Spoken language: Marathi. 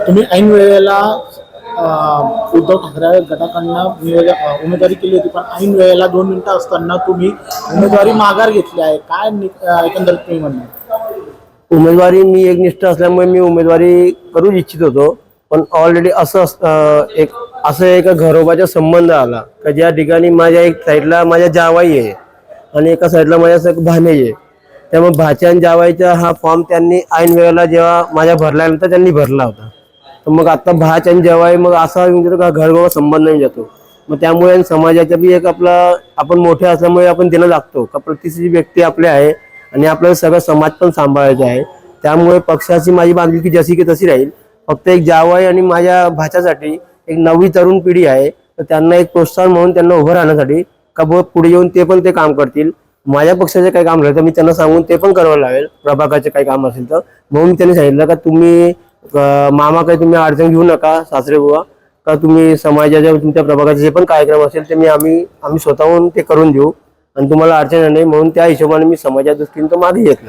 तुम्ही ऐन वेळेला उद्धव ठाकरे गटाकडनं उमेदवारी केली होती, पण ऐन वेळेला 2 मिनिटं असताना तुम्ही उमेदवारी माघार घेतली आहे. काय एकंदरीत तुम्ही म्हणणार? उमेदवारी मी एकनिष्ठ असल्यामुळे मी उमेदवारी करू इच्छित होतो, पण ऑलरेडी असं एका घरोबाचा संबंध आला का ज्या ठिकाणी माझ्या एक साईडला माझ्या जावाई आहे आणि एका साईडला माझ्या भाणेज आहे. त्यामुळे भाच्या आणि जावाईचा हा फॉर्म त्यांनी ऐन वेळेला जेव्हा माझ्या भरल्यानंतर त्यांनी भरला होता. तर मग आता भाच आणि जावाई मग असा घरगोबा संबंध नाही जातो. मग त्यामुळे समाजाच्या बी एक आपण मोठे असल्यामुळे आपण देणं लागतो का प्रतिष्ठित व्यक्ती आपले आहे आणि आपल्याला सगळं समाज पण सांभाळायचा आहे. त्यामुळे पक्षाची माझी बांधिलकी जशी की तशी राहील. फक्त एक जावई आणि माझ्या भाच्यासाठी एक नवी तरुण पिढी आहे, तर त्यांना एक प्रोत्साहन म्हणून त्यांना उभं राहण्यासाठी का पुढे येऊन ते काम करतील. माझ्या पक्षाचे काही काम राहिलं तर मी त्यांना सांगून ते पण करावं लागेल. प्रभागाचे काही काम असेल तर म्हणून त्यांनी सांगितलं का तुम्ही मामा काही तुम्ही अडचण घेऊ नका सासरे बुवा, का तुम्ही समाजाच्या तुमच्या प्रभागाचे जे पण कार्यक्रम असेल ते आम्ही स्वतःहून ते करून देऊ आणि तुम्हाला अडचण नाही. म्हणून त्या हिशोबाने मी समाजाच्या दृष्टीने तो मागे घेतला.